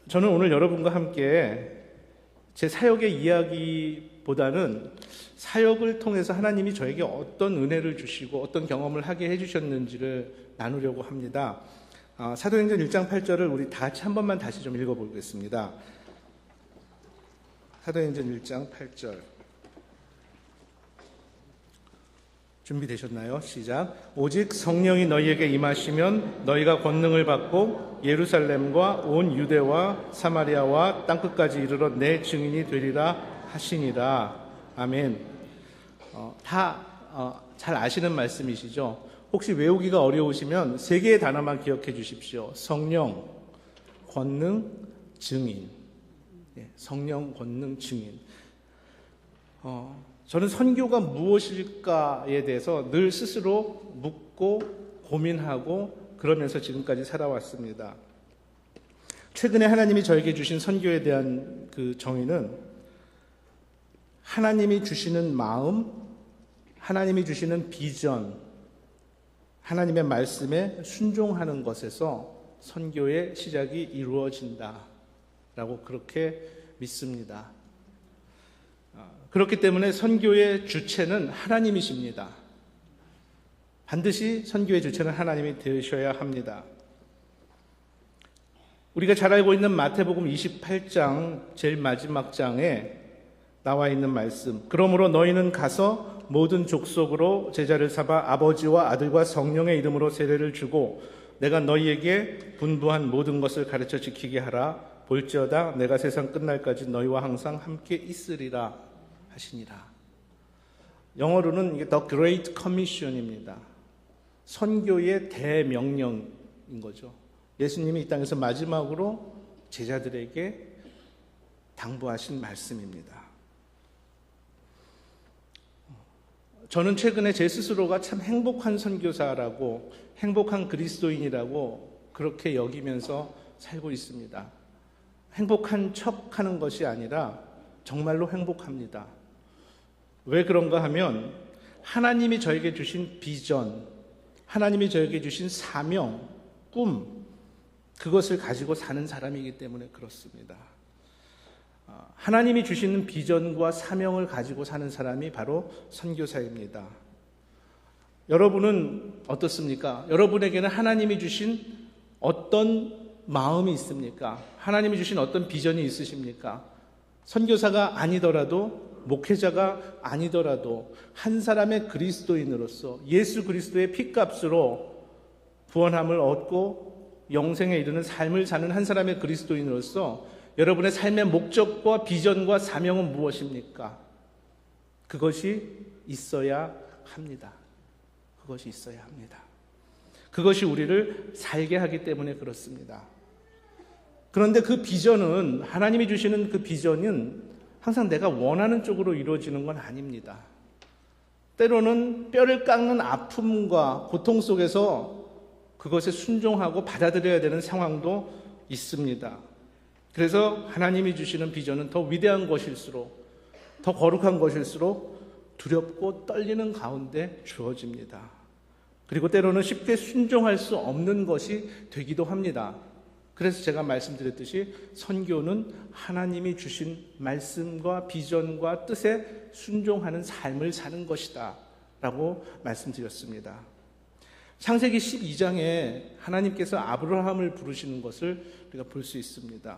저는 오늘 여러분과 함께 제 사역의 이야기보다는 사역을 통해서 하나님이 저에게 어떤 은혜를 주시고 어떤 경험을 하게 해주셨는지를 나누려고 합니다. 사도행전 1장 8절을 우리 다 같이 한 번만 다시 좀 읽어보겠습니다. 사도행전 1장 8절 준비되셨나요? 시작. 오직 성령이 너희에게 임하시면 너희가 권능을 받고 예루살렘과 온 유대와 사마리아와 땅끝까지 이르러 내 증인이 되리라 하시니라. 아멘. 잘 아시는 말씀이시죠? 혹시 외우기가 어려우시면 세 개의 단어만 기억해 주십시오. 성령, 권능, 증인. 성령, 권능, 증인. 저는 선교가 무엇일까에 대해서 늘 스스로 묻고 고민하고 그러면서 지금까지 살아왔습니다. 최근에 하나님이 저에게 주신 선교에 대한 그 정의는 하나님이 주시는 마음, 하나님이 주시는 비전, 하나님의 말씀에 순종하는 것에서 선교의 시작이 이루어진다라고 그렇게 믿습니다. 그렇기 때문에 선교의 주체는 하나님이십니다. 반드시 선교의 주체는 하나님이 되셔야 합니다. 우리가 잘 알고 있는 마태복음 28장 제일 마지막 장에 나와 있는 말씀. 그러므로 너희는 가서 모든 족속으로 제자를 삼아 아버지와 아들과 성령의 이름으로 세례를 주고 내가 너희에게 분부한 모든 것을 가르쳐 지키게 하라. 볼지어다 내가 세상 끝날까지 너희와 항상 함께 있으리라 하시니라. 영어로는 이게 The Great Commission입니다. 선교의 대명령인 거죠. 예수님이 이 땅에서 마지막으로 제자들에게 당부하신 말씀입니다. 저는 최근에 제 스스로가 참 행복한 선교사라고, 행복한 그리스도인이라고 그렇게 여기면서 살고 있습니다. 행복한 척 하는 것이 아니라 정말로 행복합니다. 왜 그런가 하면 하나님이 저에게 주신 비전, 하나님이 저에게 주신 사명, 꿈, 그것을 가지고 사는 사람이기 때문에 그렇습니다. 하나님이 주시는 비전과 사명을 가지고 사는 사람이 바로 선교사입니다. 여러분은 어떻습니까? 여러분에게는 하나님이 주신 어떤 마음이 있습니까? 하나님이 주신 어떤 비전이 있으십니까? 선교사가 아니더라도, 목회자가 아니더라도 한 사람의 그리스도인으로서 예수 그리스도의 피값으로 구원함을 얻고 영생에 이르는 삶을 사는 한 사람의 그리스도인으로서 여러분의 삶의 목적과 비전과 사명은 무엇입니까? 그것이 있어야 합니다. 그것이 있어야 합니다. 그것이 우리를 살게 하기 때문에 그렇습니다. 그런데 그 비전은, 하나님이 주시는 그 비전은 항상 내가 원하는 쪽으로 이루어지는 건 아닙니다. 때로는 뼈를 깎는 아픔과 고통 속에서 그것에 순종하고 받아들여야 되는 상황도 있습니다. 그래서 하나님이 주시는 비전은 더 위대한 것일수록, 더 거룩한 것일수록 두렵고 떨리는 가운데 주어집니다. 그리고 때로는 쉽게 순종할 수 없는 것이 되기도 합니다. 그래서 제가 말씀드렸듯이 선교는 하나님이 주신 말씀과 비전과 뜻에 순종하는 삶을 사는 것이다 라고 말씀드렸습니다. 창세기 12장에 하나님께서 아브라함을 부르시는 것을 우리가 볼 수 있습니다.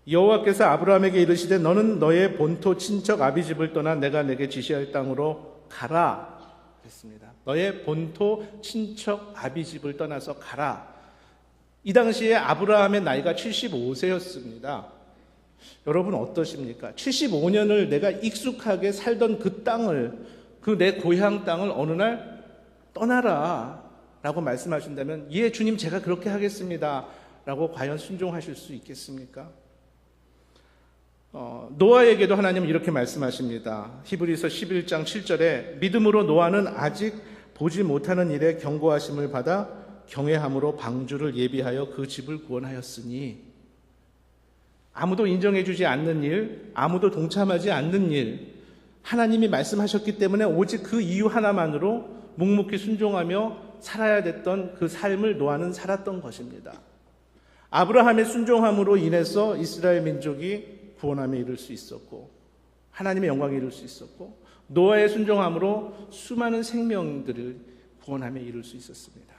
여호와께서 아브라함에게 이르시되 너는 너의 본토 친척 아비집을 떠나 내가 내게 지시할 땅으로 가라 했습니다. 너의 본토 친척 아비집을 떠나서 가라. 이 당시에 아브라함의 나이가 75세였습니다. 여러분 어떠십니까? 75년을 내가 익숙하게 살던 그 땅을, 그 내 고향 땅을 어느 날 떠나라 라고 말씀하신다면 예 주님 제가 그렇게 하겠습니다 라고 과연 순종하실 수 있겠습니까? 노아에게도 하나님은 이렇게 말씀하십니다. 히브리서 11장 7절에 믿음으로 노아는 아직 보지 못하는 일에 경고하심을 받아 경외함으로 방주를 예비하여 그 집을 구원하였으니, 아무도 인정해주지 않는 일, 아무도 동참하지 않는 일, 하나님이 말씀하셨기 때문에 오직 그 이유 하나만으로 묵묵히 순종하며 살아야 됐던 그 삶을 노아는 살았던 것입니다. 아브라함의 순종함으로 인해서 이스라엘 민족이 구원함에 이를 수 있었고 하나님의 영광에 이를 수 있었고 노아의 순종함으로 수많은 생명들을 구원함에 이를 수 있었습니다.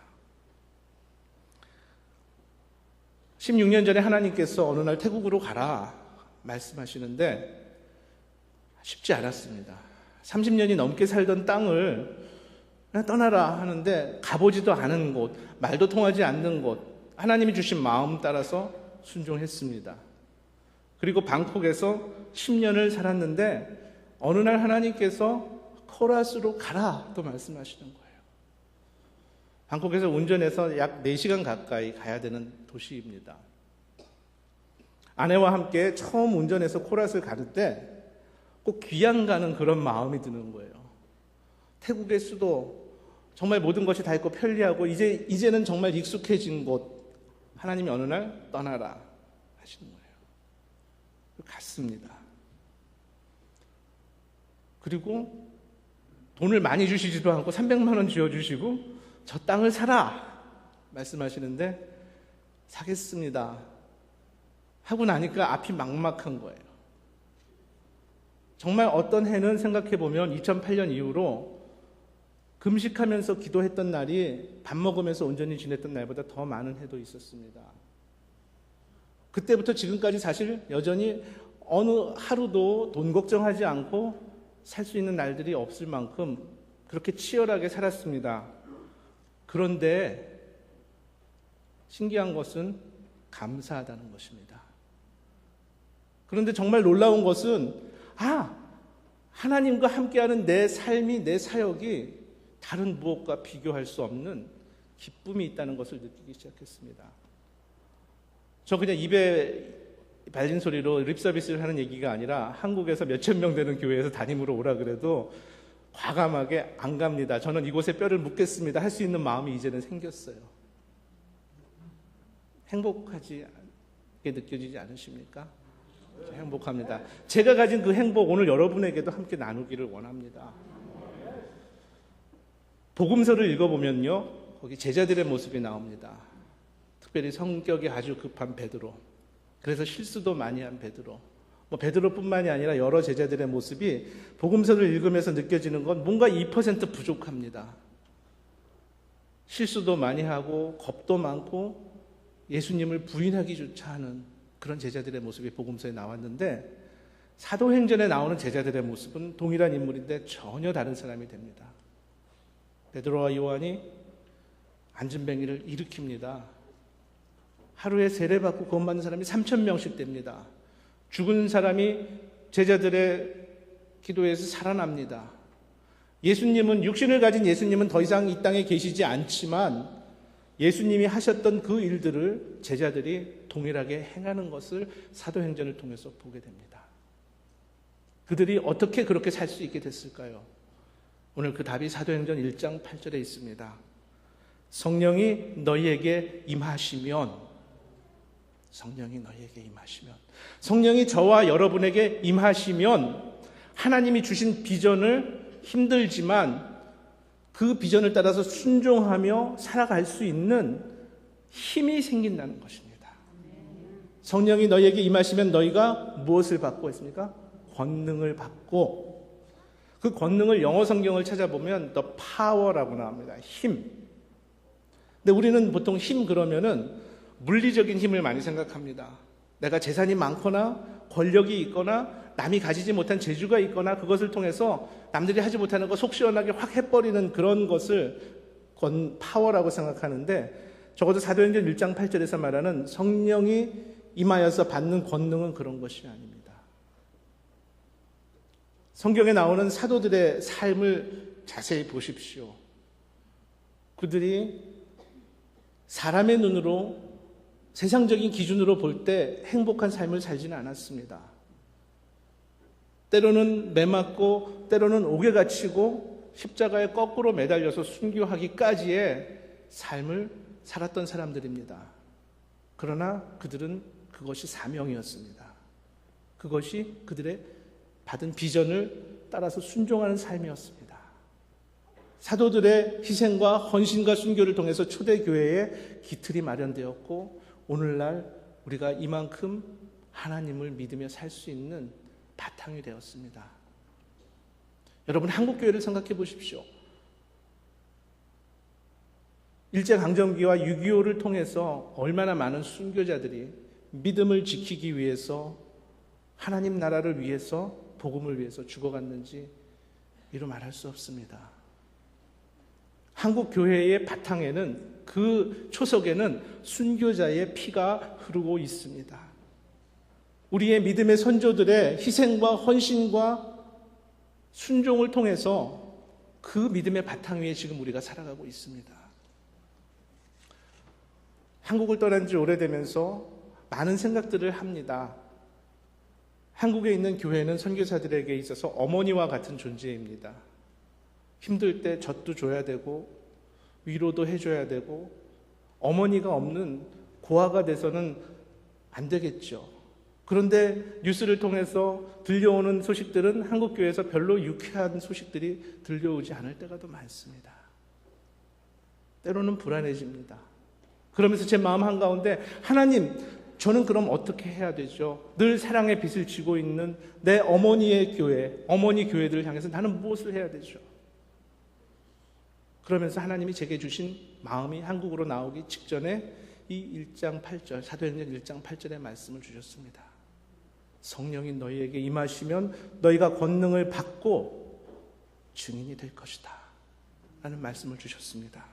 16년 전에 하나님께서 어느 날 태국으로 가라 말씀하시는데 쉽지 않았습니다. 30년이 넘게 살던 땅을 그냥 떠나라 하는데 가보지도 않은 곳, 말도 통하지 않는 곳, 하나님이 주신 마음 따라서 순종했습니다. 그리고 방콕에서 10년을 살았는데 어느 날 하나님께서 코라스로 가라 또 말씀하시는 거예요. 방콕에서 운전해서 약 4시간 가까이 가야 되는 도시입니다. 아내와 함께 처음 운전해서 코라스를 가는데 꼭 귀양 가는 그런 마음이 드는 거예요. 태국의 수도 정말 모든 것이 다 있고 편리하고 이제는 정말 익숙해진 곳 하나님이 어느 날 떠나라 하시는 거예요. 갔습니다. 그리고 돈을 많이 주시지도 않고 300만 원 쥐어주시고 저 땅을 사라 말씀하시는데 사겠습니다 하고 나니까 앞이 막막한 거예요. 정말 어떤 해는 생각해보면 2008년 이후로 금식하면서 기도했던 날이 밥 먹으면서 온전히 지냈던 날보다 더 많은 해도 있었습니다. 그때부터 지금까지 사실 여전히 어느 하루도 돈 걱정하지 않고 살 수 있는 날들이 없을 만큼 그렇게 치열하게 살았습니다. 그런데 신기한 것은 감사하다는 것입니다. 그런데 정말 놀라운 것은 하나님과 함께하는 내 삶이, 내 사역이 다른 무엇과 비교할 수 없는 기쁨이 있다는 것을 느끼기 시작했습니다. 저 그냥 입에 발린 소리로 립서비스를 하는 얘기가 아니라 한국에서 몇천 명 되는 교회에서 담임으로 오라 그래도 과감하게 안 갑니다. 저는 이곳에 뼈를 묻겠습니다. 할 수 있는 마음이 이제는 생겼어요. 행복하게 느껴지지 않으십니까? 행복합니다. 제가 가진 그 행복 오늘 여러분에게도 함께 나누기를 원합니다. 복음서를 읽어보면요, 거기 제자들의 모습이 나옵니다. 특별히 성격이 아주 급한 베드로, 그래서 실수도 많이 한 베드로, 베드로뿐만이 아니라 여러 제자들의 모습이 복음서를 읽으면서 느껴지는 건 뭔가 2% 부족합니다. 실수도 많이 하고 겁도 많고 예수님을 부인하기조차 하는 그런 제자들의 모습이 복음서에 나왔는데 사도행전에 나오는 제자들의 모습은 동일한 인물인데 전혀 다른 사람이 됩니다. 베드로와 요한이 안진뱅이를 일으킵니다. 하루에 세례받고 구원받는 사람이 3,000명씩 됩니다. 죽은 사람이 제자들의 기도에서 살아납니다. 예수님은, 육신을 가진 예수님은 더 이상 이 땅에 계시지 않지만 예수님이 하셨던 그 일들을 제자들이 동일하게 행하는 것을 사도행전을 통해서 보게 됩니다. 그들이 어떻게 그렇게 살 수 있게 됐을까요? 오늘 그 답이 사도행전 1장 8절에 있습니다. 성령이 너희에게 임하시면, 성령이 저와 여러분에게 임하시면 하나님이 주신 비전을 힘들지만 그 비전을 따라서 순종하며 살아갈 수 있는 힘이 생긴다는 것입니다. 성령이 너희에게 임하시면 너희가 무엇을 받고 있습니까? 권능을 받고, 그 권능을 영어 성경을 찾아보면 the power라고 나옵니다. 힘. 근데 우리는 보통 힘 그러면은 물리적인 힘을 많이 생각합니다. 내가 재산이 많거나 권력이 있거나 남이 가지지 못한 재주가 있거나 그것을 통해서 남들이 하지 못하는 거 속 시원하게 확 해버리는 그런 것을 파워라고 생각하는데, 적어도 사도행전 1장 8절에서 말하는 성령이 임하여서 받는 권능은 그런 것이 아닙니다. 성경에 나오는 사도들의 삶을 자세히 보십시오. 그들이 사람의 눈으로, 세상적인 기준으로 볼 때 행복한 삶을 살지는 않았습니다. 때로는 매맞고 때로는 옥에 갇히고 십자가에 거꾸로 매달려서 순교하기까지의 삶을 살았던 사람들입니다. 그러나 그들은 그것이 사명이었습니다. 그것이 그들의 받은 비전을 따라서 순종하는 삶이었습니다. 사도들의 희생과 헌신과 순교를 통해서 초대교회의 기틀이 마련되었고 오늘날 우리가 이만큼 하나님을 믿으며 살 수 있는 바탕이 되었습니다. 여러분, 한국교회를 생각해 보십시오. 일제강점기와 6.25를 통해서 얼마나 많은 순교자들이 믿음을 지키기 위해서, 하나님 나라를 위해서, 복음을 위해서 죽어갔는지 이루 말할 수 없습니다. 한국교회의 바탕에는, 그 초석에는 순교자의 피가 흐르고 있습니다. 우리의 믿음의 선조들의 희생과 헌신과 순종을 통해서 그 믿음의 바탕 위에 지금 우리가 살아가고 있습니다. 한국을 떠난 지 오래되면서 많은 생각들을 합니다. 한국에 있는 교회는 선교사들에게 있어서 어머니와 같은 존재입니다. 힘들 때 젖도 줘야 되고 위로도 해줘야 되고, 어머니가 없는 고아가 돼서는 안 되겠죠. 그런데 뉴스를 통해서 들려오는 소식들은 한국교회에서 별로 유쾌한 소식들이 들려오지 않을 때가 더 많습니다. 때로는 불안해집니다. 그러면서 제 마음 한가운데, 하나님, 저는 그럼 어떻게 해야 되죠? 늘 사랑의 빛을 쥐고 있는 내 어머니의 교회, 어머니 교회들을 향해서 나는 무엇을 해야 되죠? 그러면서 하나님이 제게 주신 마음이 한국으로 나오기 직전에 이 1장 8절, 사도행전 1장 8절의 말씀을 주셨습니다. 성령이 너희에게 임하시면 너희가 권능을 받고 증인이 될 것이다 라는 말씀을 주셨습니다.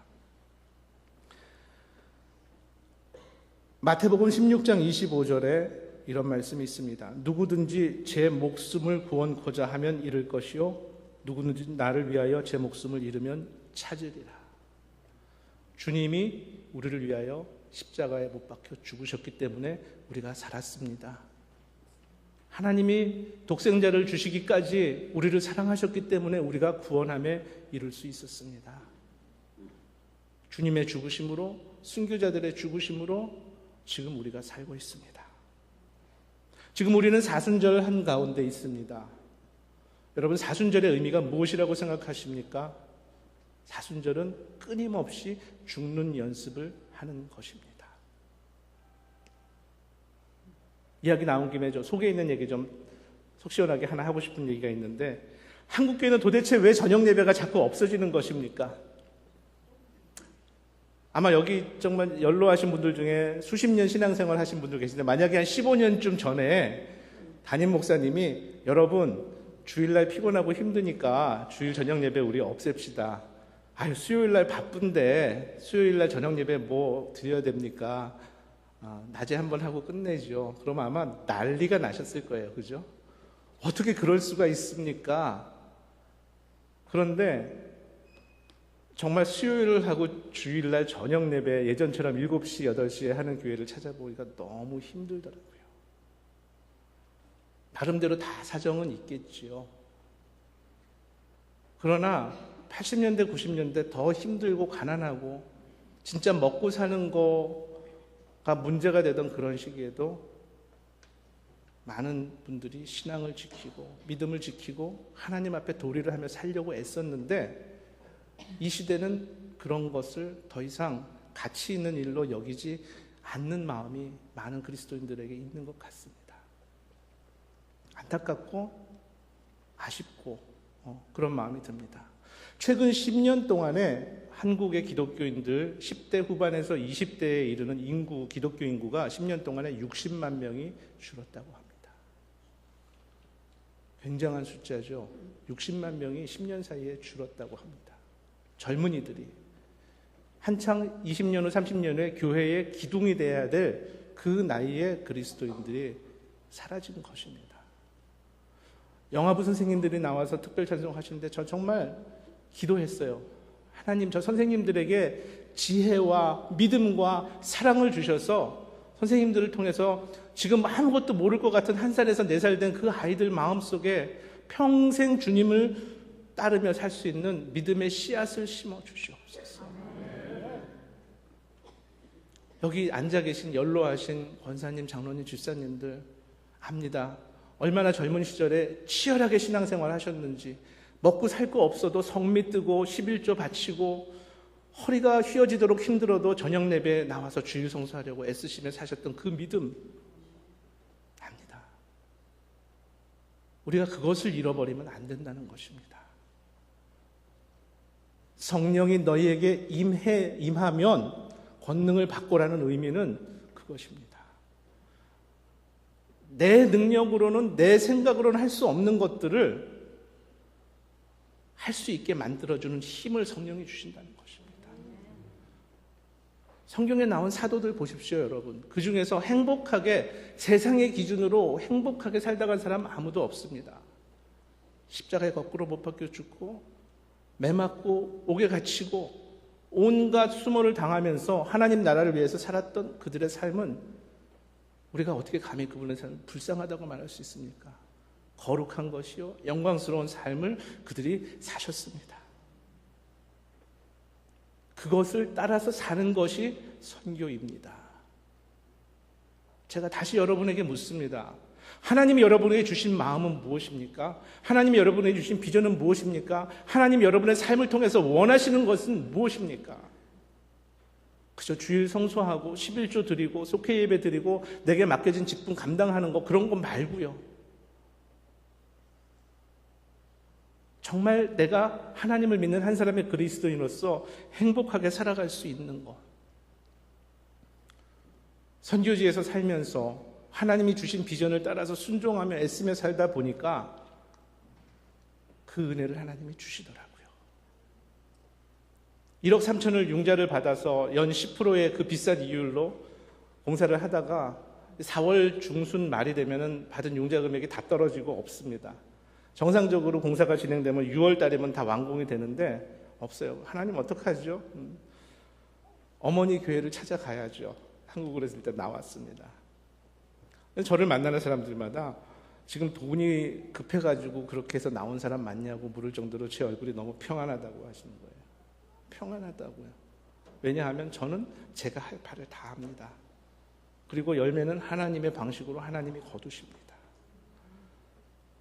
마태복음 16장 25절에 이런 말씀이 있습니다. 누구든지 제 목숨을 구원코자 하면 잃을 것이요, 누구든지 나를 위하여 제 목숨을 잃으면 찾으리라. 주님이 우리를 위하여 십자가에 못 박혀 죽으셨기 때문에 우리가 살았습니다. 하나님이 독생자를 주시기까지 우리를 사랑하셨기 때문에 우리가 구원함에 이를 수 있었습니다. 주님의 죽으심으로, 순교자들의 죽으심으로 지금 우리가 살고 있습니다. 지금 우리는 사순절 한가운데 있습니다. 여러분, 사순절의 의미가 무엇이라고 생각하십니까? 사순절은 끊임없이 죽는 연습을 하는 것입니다. 이야기 나온 김에 저 속에 있는 얘기 좀 속 시원하게 하나 하고 싶은 얘기가 있는데, 한국교회는 도대체 왜 저녁 예배가 자꾸 없어지는 것입니까? 아마 여기 정말 연로하신 분들 중에 수십 년 신앙생활 하신 분들 계신데, 만약에 한 15년쯤 전에 담임 목사님이 여러분 주일날 피곤하고 힘드니까 주일 저녁 예배 우리 없앱시다. 아유, 수요일날 바쁜데 수요일날 저녁 예배 뭐 드려야 됩니까? 낮에 한번 하고 끝내죠. 그러면 아마 난리가 나셨을 거예요. 그죠? 어떻게 그럴 수가 있습니까? 그런데 정말 수요일을 하고 주일날 저녁 예배 예전처럼 7시, 8시에 하는 교회를 찾아보기가 너무 힘들더라고요. 나름대로 다 사정은 있겠지요. 그러나 80년대, 90년대 더 힘들고 가난하고 진짜 먹고 사는 거가 문제가 되던 그런 시기에도 많은 분들이 신앙을 지키고 믿음을 지키고 하나님 앞에 도리를 하며 살려고 애썼는데, 이 시대는 그런 것을 더 이상 가치 있는 일로 여기지 않는 마음이 많은 그리스도인들에게 있는 것 같습니다. 안타깝고 아쉽고 그런 마음이 듭니다. 최근 10년 동안에 한국의 기독교인들 10대 후반에서 20대에 이르는 인구, 기독교 인구가 10년 동안에 60만 명이 줄었다고 합니다. 굉장한 숫자죠. 60만 명이 10년 사이에 줄었다고 합니다. 젊은이들이 한창 20년 후 30년 후에 교회의 기둥이 돼야 될 그 나이에 그리스도인들이 사라진 것입니다. 영화부 선생님들이 나와서 특별 찬송하시는데 저 정말 기도했어요. 하나님, 저 선생님들에게 지혜와 믿음과 사랑을 주셔서 선생님들을 통해서 지금 아무것도 모를 것 같은 1살에서 4살 된 그 아이들 마음속에 평생 주님을 따르며 살 수 있는 믿음의 씨앗을 심어 주시옵소서. 여기 앉아 계신 연로하신 권사님, 장로님, 집사님들 압니다. 얼마나 젊은 시절에 치열하게 신앙생활 하셨는지, 먹고 살 거 없어도 성미 뜨고 11조 바치고 허리가 휘어지도록 힘들어도 저녁 예배에 나와서 주일 성수하려고 애쓰시며 사셨던 그 믿음 압니다. 우리가 그것을 잃어버리면 안 된다는 것입니다. 성령이 너희에게 임하면 권능을 받고라는 의미는 그것입니다. 내 능력으로는, 내 생각으로는 할 수 없는 것들을 할 수 있게 만들어주는 힘을 성령이 주신다는 것입니다. 성경에 나온 사도들 보십시오, 여러분. 그 중에서 행복하게, 세상의 기준으로 행복하게 살다 간 사람 아무도 없습니다. 십자가에 거꾸로 못 박혀 죽고, 매 맞고, 옥에 갇히고, 온갖 수모를 당하면서 하나님 나라를 위해서 살았던 그들의 삶은 우리가 어떻게 감히 그분의 삶을 불쌍하다고 말할 수 있습니까? 거룩한 것이요, 영광스러운 삶을 그들이 사셨습니다. 그것을 따라서 사는 것이 선교입니다. 제가 다시 여러분에게 묻습니다. 하나님이 여러분에게 주신 마음은 무엇입니까? 하나님이 여러분에게 주신 비전은 무엇입니까? 하나님이 여러분의 삶을 통해서 원하시는 것은 무엇입니까? 그저 주일 성수하고 11조 드리고 속회 예배 드리고 내게 맡겨진 직분 감당하는 거, 그런 거 말고요. 정말 내가 하나님을 믿는 한 사람의 그리스도인으로서 행복하게 살아갈 수 있는 것. 선교지에서 살면서 하나님이 주신 비전을 따라서 순종하며 애쓰며 살다 보니까 그 은혜를 하나님이 주시더라고요. 1억 3천을 융자를 받아서 연 10%의 그 비싼 이율로 공사를 하다가 4월 중순 말이 되면 받은 융자 금액이 다 떨어지고 없습니다. 정상적으로 공사가 진행되면 6월 달이면 다 완공이 되는데 없어요. 하나님 어떡하죠? 어머니 교회를 찾아가야죠. 한국으로 있을 때 나왔습니다. 저를 만나는 사람들마다 지금 돈이 급해가지고 그렇게 해서 나온 사람 맞냐고 물을 정도로 제 얼굴이 너무 평안하다고 하시는 거예요. 평안하다고요. 왜냐하면 저는 제가 할 바를 다 합니다. 그리고 열매는 하나님의 방식으로 하나님이 거두십니다.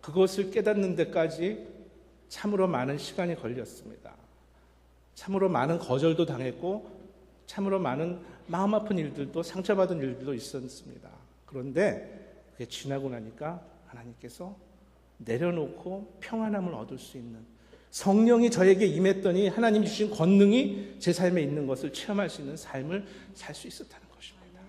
그것을 깨닫는 데까지 참으로 많은 시간이 걸렸습니다. 참으로 많은 거절도 당했고 참으로 많은 마음 아픈 일들도, 상처받은 일들도 있었습니다. 그런데 그게 지나고 나니까 하나님께서 내려놓고 평안함을 얻을 수 있는, 성령이 저에게 임했더니 하나님이 주신 권능이 제 삶에 있는 것을 체험할 수 있는 삶을 살 수 있었다는 것입니다.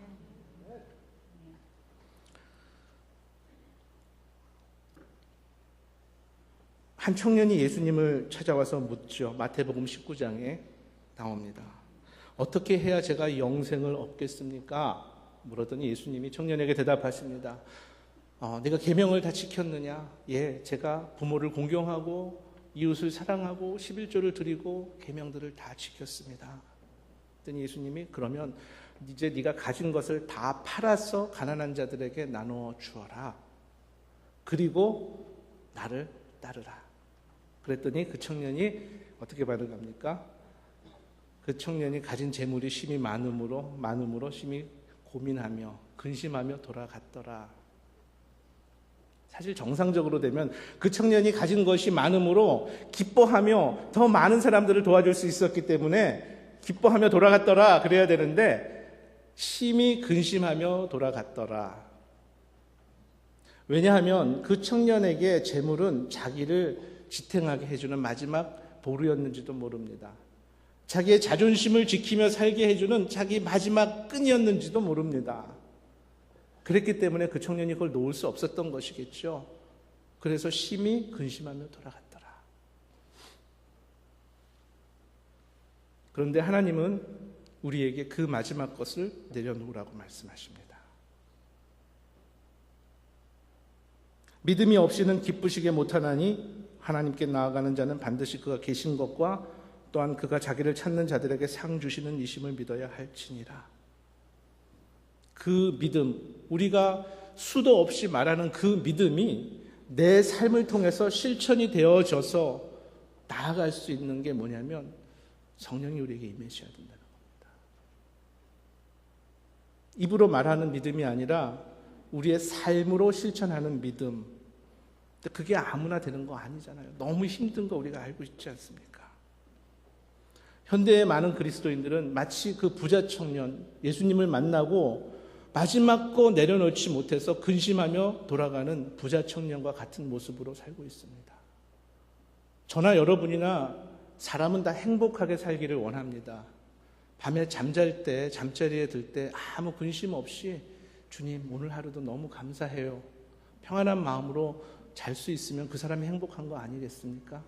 한 청년이 예수님을 찾아와서 묻죠. 마태복음 19장에 나옵니다. 어떻게 해야 제가 영생을 얻겠습니까? 물었더니 예수님이 청년에게 대답하십니다. 네가 계명을 다 지켰느냐? 예, 제가 부모를 공경하고 이웃을 사랑하고 11조를 드리고 계명들을 다 지켰습니다. 그랬더니 예수님이 그러면 이제 네가 가진 것을 다 팔아서 가난한 자들에게 나누어 주어라. 그리고 나를 따르라. 그랬더니 그 청년이 어떻게 반응합니까? 그 청년이 가진 재물이 심히 많음으로 심히 고민하며 근심하며 돌아갔더라. 사실 정상적으로 되면 그 청년이 가진 것이 많음으로 기뻐하며 더 많은 사람들을 도와줄 수 있었기 때문에 기뻐하며 돌아갔더라 그래야 되는데 심히 근심하며 돌아갔더라. 왜냐하면 그 청년에게 재물은 자기를 지탱하게 해주는 마지막 보루였는지도 모릅니다. 자기의 자존심을 지키며 살게 해주는 자기 마지막 끈이었는지도 모릅니다. 그랬기 때문에 그 청년이 그걸 놓을 수 없었던 것이겠죠. 그래서 심히 근심하며 돌아갔더라. 그런데 하나님은 우리에게 그 마지막 것을 내려놓으라고 말씀하십니다. 믿음이 없이는 기쁘시게 못하나니 하나님께 나아가는 자는 반드시 그가 계신 것과 또한 그가 자기를 찾는 자들에게 상 주시는 이심을 믿어야 할지니라. 그 믿음, 우리가 수도 없이 말하는 그 믿음이 내 삶을 통해서 실천이 되어져서 나아갈 수 있는 게 뭐냐면 성령이 우리에게 임하셔야 된다는 겁니다. 입으로 말하는 믿음이 아니라 우리의 삶으로 실천하는 믿음. 근데 그게 아무나 되는 거 아니잖아요. 너무 힘든 거 우리가 알고 있지 않습니까? 현대의 많은 그리스도인들은 마치 그 부자 청년, 예수님을 만나고 마지막 거 내려놓지 못해서 근심하며 돌아가는 부자 청년과 같은 모습으로 살고 있습니다. 저나 여러분이나 사람은 다 행복하게 살기를 원합니다. 밤에 잠잘 때, 잠자리에 들 때 아무 근심 없이 주님 오늘 하루도 너무 감사해요. 평안한 마음으로 잘 수 있으면 그 사람이 행복한 거 아니겠습니까?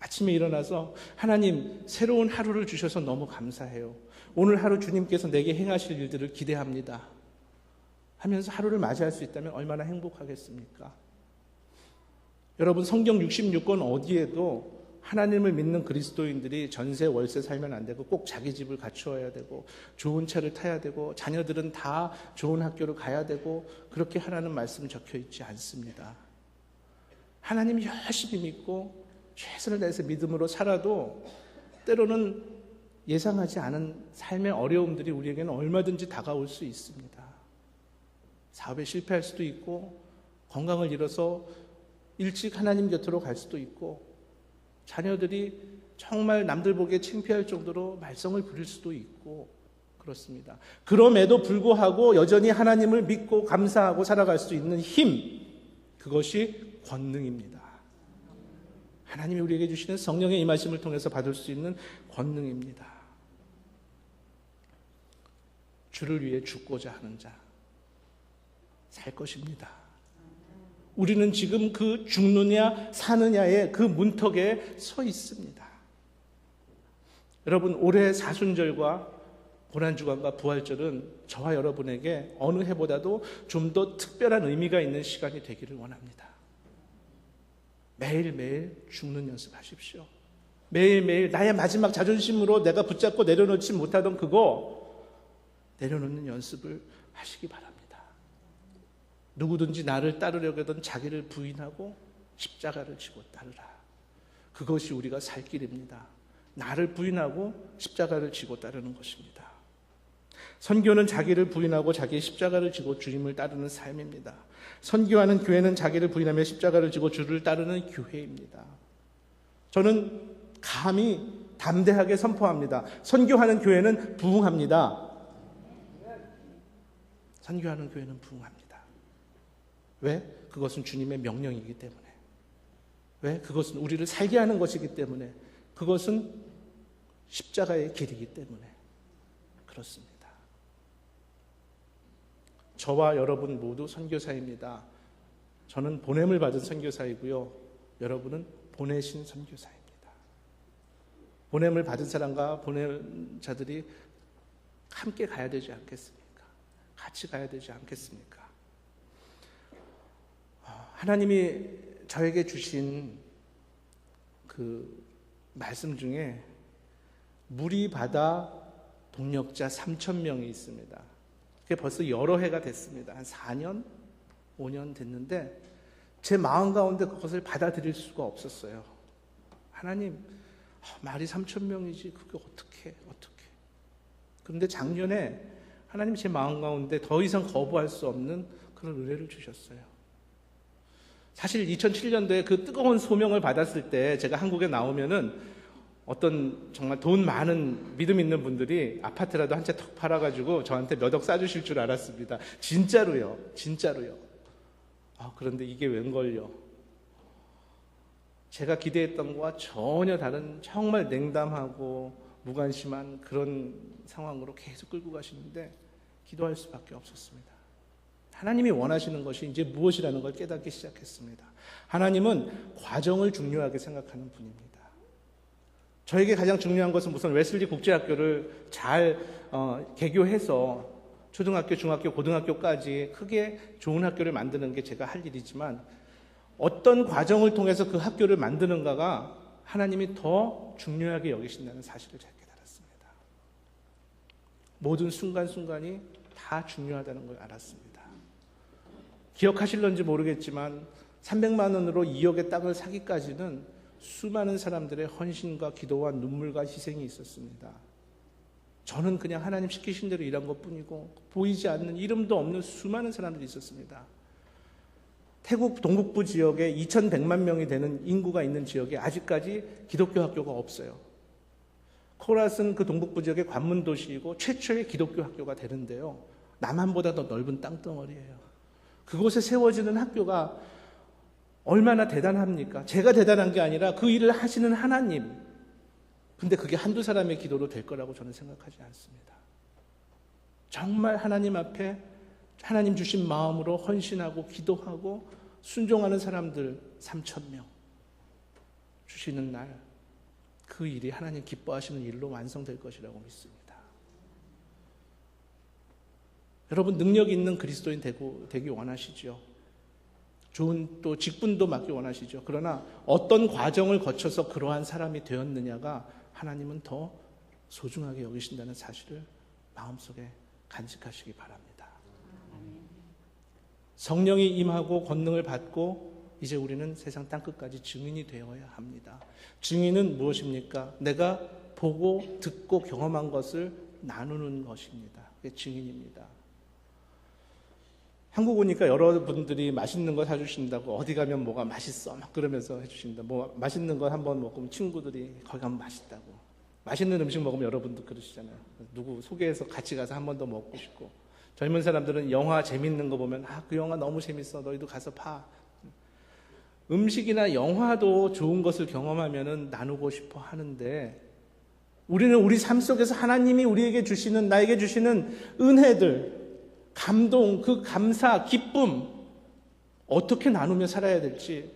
아침에 일어나서 하나님 새로운 하루를 주셔서 너무 감사해요. 오늘 하루 주님께서 내게 행하실 일들을 기대합니다. 하면서 하루를 맞이할 수 있다면 얼마나 행복하겠습니까? 여러분 성경 66권 어디에도 하나님을 믿는 그리스도인들이 전세 월세 살면 안 되고 꼭 자기 집을 갖추어야 되고 좋은 차를 타야 되고 자녀들은 다 좋은 학교를 가야 되고 그렇게 하라는 말씀 적혀 있지 않습니다. 하나님 열심히 믿고 최선을 다해서 믿음으로 살아도 때로는 예상하지 않은 삶의 어려움들이 우리에게는 얼마든지 다가올 수 있습니다. 사업에 실패할 수도 있고 건강을 잃어서 일찍 하나님 곁으로 갈 수도 있고 자녀들이 정말 남들 보기에 창피할 정도로 말썽을 부릴 수도 있고 그렇습니다. 그럼에도 불구하고 여전히 하나님을 믿고 감사하고 살아갈 수 있는 힘, 그것이 권능입니다. 하나님이 우리에게 주시는 성령의 임하심을 통해서 받을 수 있는 권능입니다. 주를 위해 죽고자 하는 자, 살 것입니다. 우리는 지금 그 죽느냐 사느냐의 그 문턱에 서 있습니다. 여러분 올해 사순절과 고난주간과 부활절은 저와 여러분에게 어느 해보다도 좀 더 특별한 의미가 있는 시간이 되기를 원합니다. 매일매일 죽는 연습하십시오. 매일매일 나의 마지막 자존심으로 내가 붙잡고 내려놓지 못하던 그거 내려놓는 연습을 하시기 바랍니다. 누구든지 나를 따르려거든 자기를 부인하고 십자가를 지고 따르라. 그것이 우리가 살 길입니다. 나를 부인하고 십자가를 지고 따르는 것입니다. 선교는 자기를 부인하고 자기의 십자가를 지고 주님을 따르는 삶입니다. 선교하는 교회는 자기를 부인하며 십자가를 지고 주를 따르는 교회입니다. 저는 감히 담대하게 선포합니다. 선교하는 교회는 부흥합니다. 선교하는 교회는 부흥합니다. 왜? 그것은 주님의 명령이기 때문에. 왜? 그것은 우리를 살게 하는 것이기 때문에. 그것은 십자가의 길이기 때문에. 그렇습니다. 저와 여러분 모두 선교사입니다. 저는 보냄을 받은 선교사이고요. 여러분은 보내신 선교사입니다. 보냄을 받은 사람과 보낸 자들이 함께 가야 되지 않겠습니까? 같이 가야 되지 않겠습니까? 하나님이 저에게 주신 그 말씀 중에 물이 바다 동력자 3,000명이 있습니다. 그게 벌써 여러 해가 됐습니다. 한 4년, 5년 됐는데 제 마음 가운데 그것을 받아들일 수가 없었어요. 하나님, 말이 3,000명이지 그게 어떻게. 그런데 작년에 하나님 제 마음 가운데 더 이상 거부할 수 없는 그런 은혜를 주셨어요. 사실 2007년도에 그 뜨거운 소명을 받았을 때 제가 한국에 나오면은 어떤 정말 돈 많은 믿음 있는 분들이 아파트라도 한 채 턱 팔아가지고 저한테 몇 억 싸주실 줄 알았습니다. 진짜로요. 그런데 이게 웬걸요. 제가 기대했던 것과 전혀 다른 정말 냉담하고 무관심한 그런 상황으로 계속 끌고 가시는데 기도할 수밖에 없었습니다. 하나님이 원하시는 것이 이제 무엇이라는 걸 깨닫기 시작했습니다. 하나님은 과정을 중요하게 생각하는 분입니다. 저에게 가장 중요한 것은 우선 웨슬리 국제학교를 잘 개교해서 초등학교, 중학교, 고등학교까지 크게 좋은 학교를 만드는 게 제가 할 일이지만 어떤 과정을 통해서 그 학교를 만드는가가 하나님이 더 중요하게 여기신다는 사실을 잘 깨달았습니다. 모든 순간순간이 다 중요하다는 걸 알았습니다. 기억하실런지 모르겠지만 300만 원으로 2억의 땅을 사기까지는 수많은 사람들의 헌신과 기도와 눈물과 희생이 있었습니다. 저는 그냥 하나님 시키신 대로 일한 것뿐이고 보이지 않는 이름도 없는 수많은 사람들이 있었습니다. 태국 동북부 지역에 2,100만 명이 되는 인구가 있는 지역에 아직까지 기독교 학교가 없어요. 코랏은 그 동북부 지역의 관문 도시이고 최초의 기독교 학교가 되는데요. 남한보다 더 넓은 땅덩어리예요. 그곳에 세워지는 학교가 얼마나 대단합니까? 제가 대단한 게 아니라 그 일을 하시는 하나님. 근데 그게 한두 사람의 기도로 될 거라고 저는 생각하지 않습니다. 정말 하나님 앞에 하나님 주신 마음으로 헌신하고 기도하고 순종하는 사람들 3,000명 주시는 날, 그 일이 하나님 기뻐하시는 일로 완성될 것이라고 믿습니다. 여러분, 능력 있는 그리스도인 되기 원하시죠? 좋은 또 직분도 맡기 원하시죠? 그러나 어떤 과정을 거쳐서 그러한 사람이 되었느냐가 하나님은 더 소중하게 여기신다는 사실을 마음속에 간직하시기 바랍니다. 성령이 임하고 권능을 받고 이제 우리는 세상 땅끝까지 증인이 되어야 합니다. 증인은 무엇입니까? 내가 보고 듣고 경험한 것을 나누는 것입니다. 그게 증인입니다. 한국 오니까 여러분들이 맛있는 거 사주신다고 어디 가면 뭐가 맛있어 막 그러면서 해주신다. 뭐 맛있는 거 한번 먹으면 친구들이 거기 가면 맛있다고. 맛있는 음식 먹으면 여러분도 그러시잖아요. 누구 소개해서 같이 가서 한 번 더 먹고 싶고. 젊은 사람들은 영화 재밌는 거 보면 그 영화 너무 재밌어. 너희도 가서 봐. 음식이나 영화도 좋은 것을 경험하면 나누고 싶어 하는데 우리는 우리 삶 속에서 하나님이 우리에게 주시는, 나에게 주시는 은혜들, 감동, 그 감사, 기쁨 어떻게 나누며 살아야 될지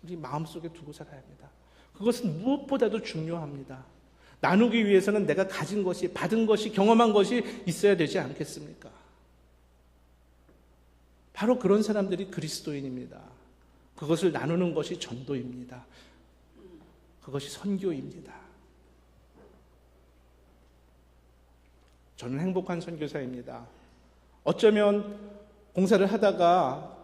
우리 마음속에 두고 살아야 합니다. 그것은 무엇보다도 중요합니다. 나누기 위해서는 내가 가진 것이, 받은 것이, 경험한 것이 있어야 되지 않겠습니까? 바로 그런 사람들이 그리스도인입니다. 그것을 나누는 것이 전도입니다. 그것이 선교입니다. 저는 행복한 선교사입니다. 어쩌면 공사를 하다가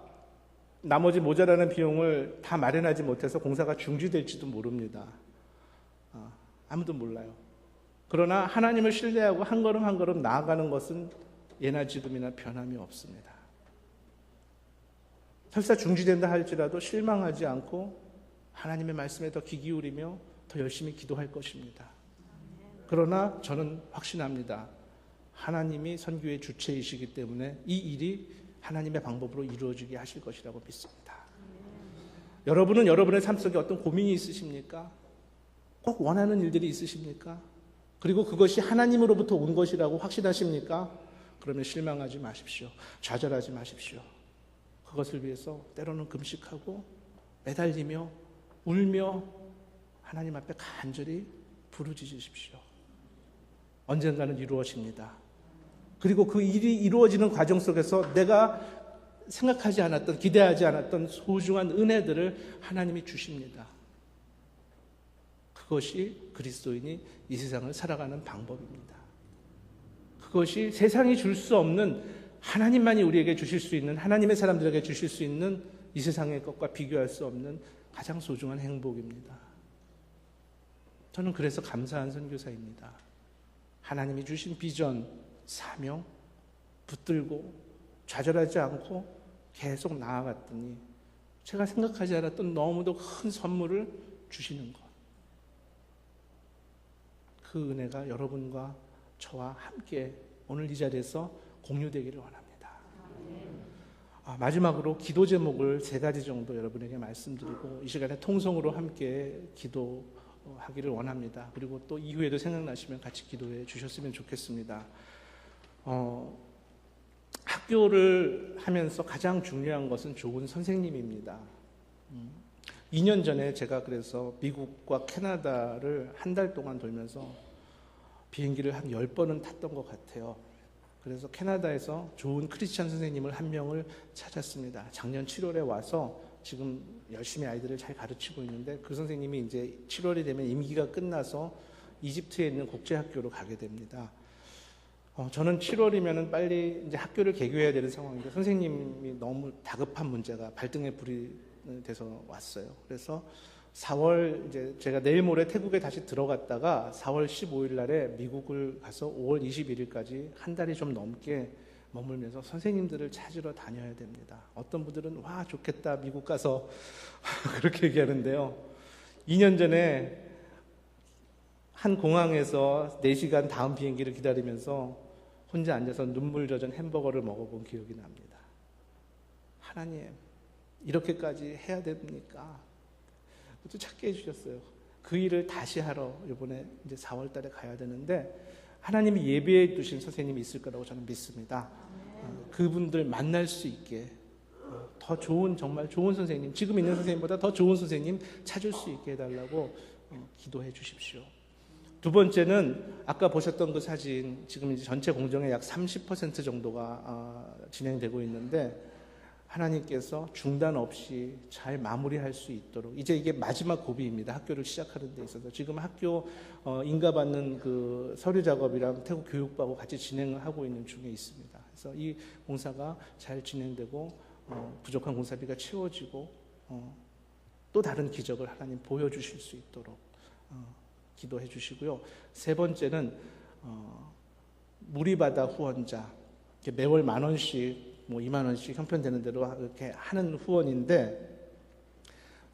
나머지 모자라는 비용을 다 마련하지 못해서 공사가 중지될지도 모릅니다. 아무도 몰라요. 그러나 하나님을 신뢰하고 한 걸음 한 걸음 나아가는 것은 예나 지금이나 변함이 없습니다. 설사 중지된다 할지라도 실망하지 않고 하나님의 말씀에 더 귀 기울이며 더 열심히 기도할 것입니다. 그러나 저는 확신합니다. 하나님이 선교의 주체이시기 때문에 이 일이 하나님의 방법으로 이루어지게 하실 것이라고 믿습니다. 여러분은 여러분의 삶 속에 어떤 고민이 있으십니까? 꼭 원하는 일들이 있으십니까? 그리고 그것이 하나님으로부터 온 것이라고 확신하십니까? 그러면 실망하지 마십시오. 좌절하지 마십시오. 그것을 위해서 때로는 금식하고 매달리며 울며 하나님 앞에 간절히 부르짖으십시오. 언젠가는 이루어집니다. 그리고 그 일이 이루어지는 과정 속에서 내가 생각하지 않았던, 기대하지 않았던 소중한 은혜들을 하나님이 주십니다. 그것이 그리스도인이 이 세상을 살아가는 방법입니다. 그것이 세상이 줄 수 없는, 하나님만이 우리에게 주실 수 있는, 하나님의 사람들에게 주실 수 있는 이 세상의 것과 비교할 수 없는 가장 소중한 행복입니다. 저는 그래서 감사한 선교사입니다. 하나님이 주신 비전, 사명 붙들고 좌절하지 않고 계속 나아갔더니 제가 생각하지 않았던 너무도 큰 선물을 주시는 것. 그 은혜가 여러분과 저와 함께 오늘 이 자리에서 공유되기를 원합니다. 마지막으로 기도 제목을 3가지 정도 여러분에게 말씀드리고 이 시간에 통성으로 함께 기도하기를 원합니다. 그리고 또 이후에도 생각나시면 같이 기도해 주셨으면 좋겠습니다. 학교를 하면서 가장 중요한 것은 좋은 선생님입니다. 2년 전에 제가 그래서 미국과 캐나다를 한 달 동안 돌면서 비행기를 한 10번은 탔던 것 같아요. 그래서 캐나다에서 좋은 크리스찬 선생님을 한 명을 찾았습니다. 작년 7월에 와서 지금 열심히 아이들을 잘 가르치고 있는데 그 선생님이 이제 7월이 되면 임기가 끝나서 이집트에 있는 국제학교로 가게 됩니다. 저는 7월이면 빨리 이제 학교를 개교해야 되는 상황인데 선생님이 너무 다급한 문제가 발등에 불이 돼서 왔어요. 그래서 4월 이제 제가 내일 모레 태국에 다시 들어갔다가 4월 15일 날에 미국을 가서 5월 21일까지 한 달이 좀 넘게 머물면서 선생님들을 찾으러 다녀야 됩니다. 어떤 분들은 와 좋겠다 미국 가서 그렇게 얘기하는데요. 2년 전에 한 공항에서 4시간 다음 비행기를 기다리면서 혼자 앉아서 눈물 젖은 햄버거를 먹어본 기억이 납니다. 하나님, 이렇게까지 해야 됩니까? 또 찾게 해주셨어요. 그 일을 다시 하러 이번에 이제 4월 달에 가야 되는데 하나님이 예비해 두신 선생님이 있을 거라고 저는 믿습니다. 그분들 만날 수 있게 더 좋은, 정말 좋은 선생님, 지금 있는 선생님보다 더 좋은 선생님 찾을 수 있게 해달라고 기도해 주십시오. 두 번째는 아까 보셨던 그 사진, 지금 이제 전체 공정의 약 30% 정도가 진행되고 있는데 하나님께서 중단 없이 잘 마무리할 수 있도록, 이제 이게 마지막 고비입니다. 학교를 시작하는 데 있어서 지금 학교 인가받는 그 서류 작업이랑 태국 교육부하고 같이 진행을 하고 있는 중에 있습니다. 그래서 이 공사가 잘 진행되고 부족한 공사비가 채워지고 또 다른 기적을 하나님 보여주실 수 있도록 기도해 주시고요. 세 번째는 무리바다 후원자, 매월 10,000원씩 뭐 20,000원씩 형편되는 대로 이렇게 하는 후원인데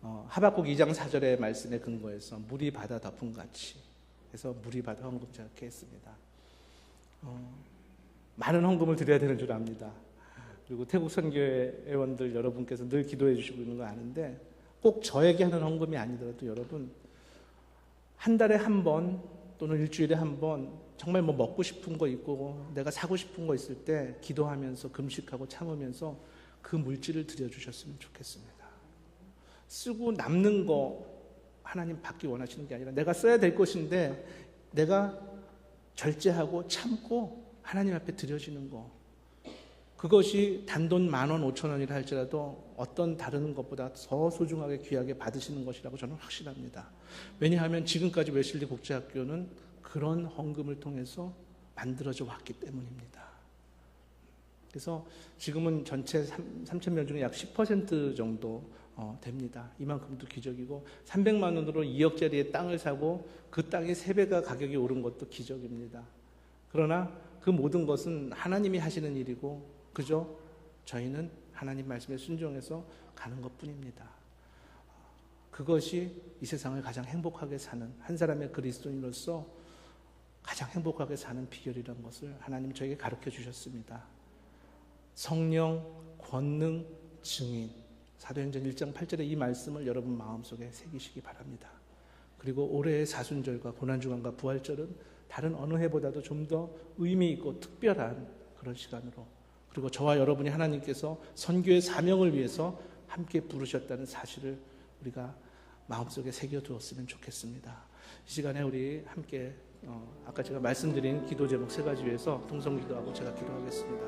하박국 2장 4절의 말씀에 근거해서 물이 바다 덮은 같이 해서 물이 바다 헌금 제작해 했습니다. 많은 헌금을 드려야 되는 줄 압니다. 그리고 태국 선교회 회원들 여러분께서 늘 기도해 주시고 있는 거 아는데 꼭 저에게 하는 헌금이 아니더라도 여러분 한 달에 한 번 또는 일주일에 한 번 정말 뭐 먹고 싶은 거 있고 내가 사고 싶은 거 있을 때 기도하면서 금식하고 참으면서 그 물질을 드려주셨으면 좋겠습니다. 쓰고 남는 거 하나님 받기 원하시는 게 아니라 내가 써야 될 것인데 내가 절제하고 참고 하나님 앞에 드려지는 거, 그것이 단돈 10,000원, 5,000원이라 할지라도 어떤 다른 것보다 더 소중하게 귀하게 받으시는 것이라고 저는 확신합니다. 왜냐하면 지금까지 웨슬리 국제학교는 그런 헌금을 통해서 만들어져 왔기 때문입니다. 그래서 지금은 전체 3,000명 중에 약 10% 정도 됩니다. 이만큼도 기적이고 300만 원으로 2억짜리의 땅을 사고 그 땅의 3배가 가격이 오른 것도 기적입니다. 그러나 그 모든 것은 하나님이 하시는 일이고 그저 저희는 하나님 말씀에 순종해서 가는 것뿐입니다. 그것이 이 세상을 가장 행복하게 사는, 한 사람의 그리스도인으로서 가장 행복하게 사는 비결이라는 것을 하나님 저에게 가르쳐 주셨습니다. 성령, 권능, 증인, 사도행전 1장 8절의 이 말씀을 여러분 마음속에 새기시기 바랍니다. 그리고 올해의 사순절과 고난주간과 부활절은 다른 어느 해보다도 좀 더 의미 있고 특별한 그런 시간으로, 그리고 저와 여러분이 하나님께서 선교의 사명을 위해서 함께 부르셨다는 사실을 우리가 마음속에 새겨두었으면 좋겠습니다. 이 시간에 우리 함께 아까 제가 말씀드린 기도 제목 3가지 위해서 통성기도하고 제가 기도하겠습니다.